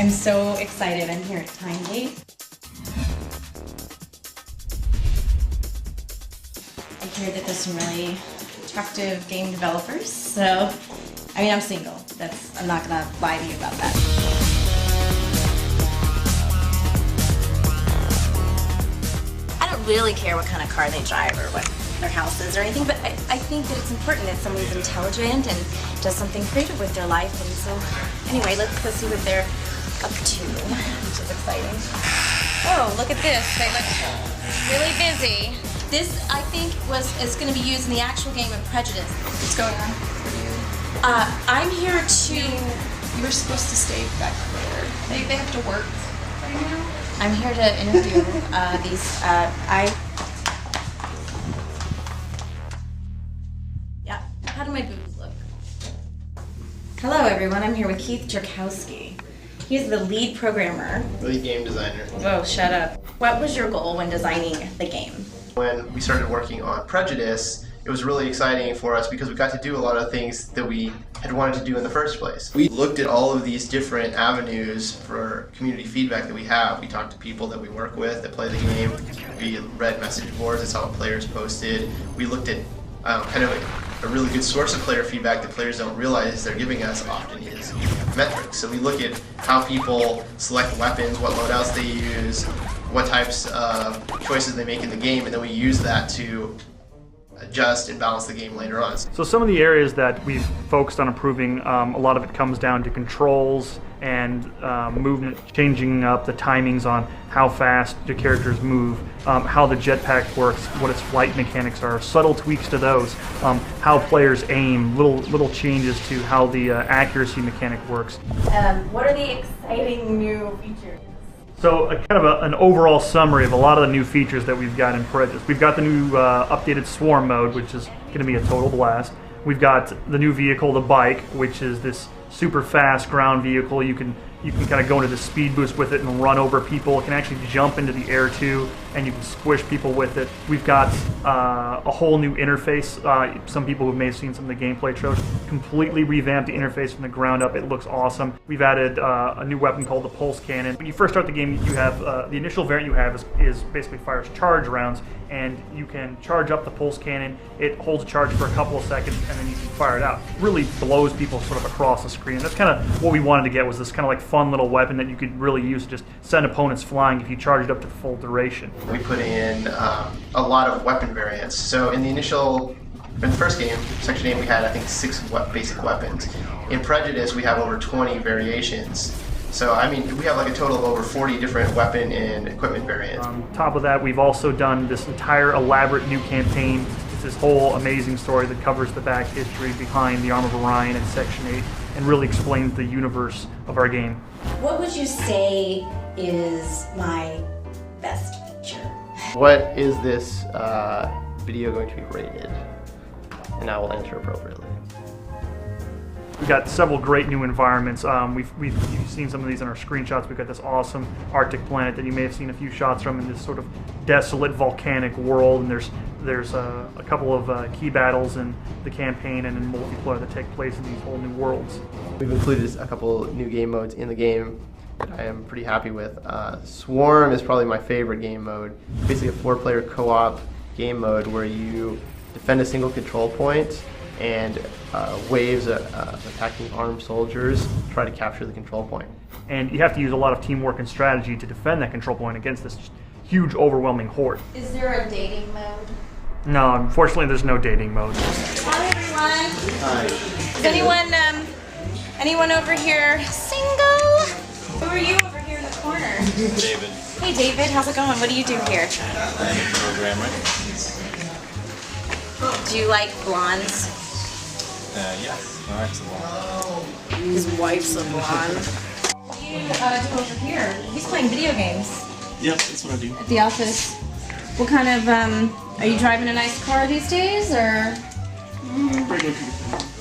I'm so excited. I'm here at Time Gate. I hear that there's some really attractive game developers, so I mean, I'm single. I'm not gonna lie to you about that. I don't really care what kind of car they drive or what their house is or anything, but I think that it's important that someone's intelligent and does something creative with their life. And so, anyway, let's go see what they're up to, which is exciting. Oh, look at this. They look really busy. This, I think, is going to be used in the actual game of Prejudice. What's going on? I'm here to... You were supposed to stay back there. They have to work right now. I'm here to interview Yeah, how do my boobs look? Hello everyone, I'm here with Keith Jerkowski. He's the lead programmer. Lead game designer. Whoa, shut up. What was your goal when designing the game? When we started working on Prejudice, it was really exciting for us because we got to do a lot of things that we had wanted to do in the first place. We looked at all of these different avenues for community feedback that we have. We talked to people that we work with that play the game. We read message boards and saw what players posted. We looked at kind of a really good source of player feedback that players don't realize they're giving us often is metrics. So we look at how people select weapons, what loadouts they use, what types of choices they make in the game, and then we use that to adjust and balance the game later on. So some of the areas that we've focused on improving, a lot of it comes down to controls and movement, changing up the timings on how fast your characters move, how the jetpack works, what its flight mechanics are, subtle tweaks to those, how players aim, little changes to how the accuracy mechanic works. What are the exciting new features? So kind of an overall summary of a lot of the new features that we've got in Prejudice. We've got the new updated swarm mode, which is going to be a total blast. We've got the new vehicle, the bike, which is this super fast ground vehicle. You can kind of go into the speed boost with it and run over people. It can actually jump into the air too, and you can squish people with it. We've got a whole new interface. Some people who may have seen some of the gameplay trailers, completely revamped the interface from the ground up. It looks awesome. We've added a new weapon called the pulse cannon. When you first start the game, you have the initial variant you have is basically fires charge rounds, and you can charge up the pulse cannon. It holds a charge for a couple of seconds, and then you can fire it out. It really blows people sort of across the screen. That's kind of what we wanted to get, was this kind of like fun little weapon that you could really use to just send opponents flying if you charge it up to full duration. We put in a lot of weapon variants. So in the first game, Section 8, we had I think 6 basic weapons. In Prejudice, we have over 20 variations. So I mean, we have like a total of over 40 different weapon and equipment variants. On top of that, we've also done this entire elaborate new campaign. It's this whole amazing story that covers the back history behind the Arm of Orion and Section 8 and really explains the universe of our game. What would you say is my best feature? What is this video going to be rated? And I will enter appropriately. We've got several great new environments. You've seen some of these in our screenshots. We've got this awesome Arctic planet that you may have seen a few shots from in this sort of desolate volcanic world. And there's a couple of key battles in the campaign and in multiplayer that take place in these whole new worlds. We've included a couple new game modes in the game that I am pretty happy with. Swarm is probably my favorite game mode. Basically a 4-player co-op game mode where you defend a single control point and waves of attacking armed soldiers try to capture the control point. And you have to use a lot of teamwork and strategy to defend that control point against this huge, overwhelming horde. Is there a dating mode? No, unfortunately there's no dating mode. Hi everyone. Hi. Is anyone over here single? Who are you over here in the corner? David. Hey David, how's it going? What do you do here? I'm a programmer. Do you like blondes? Yes, my wife's a blonde. His wife's a blonde. What do you do over here? He's playing video games Yep, that's what I do. at the office. What kind of, are you driving a nice car these days, or?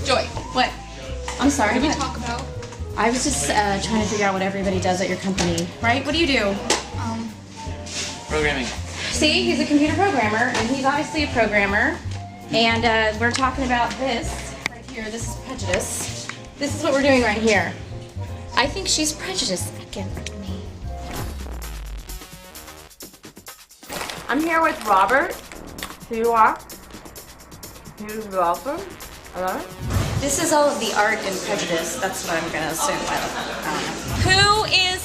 Joy, What? I'm sorry, what did we what? talk about? I was just trying to figure out what everybody does at your company, right? What do you do? Programming. See, he's a computer programmer, and he's obviously a programmer. And we're talking about this right here. This is Prejudice. This is what we're doing right here. I think she's prejudiced. against me. I'm here with Robert. Here you are. Here's the author. Hello. This is all of the art in Prejudice. That's what I'm gonna assume. I don't know. Who is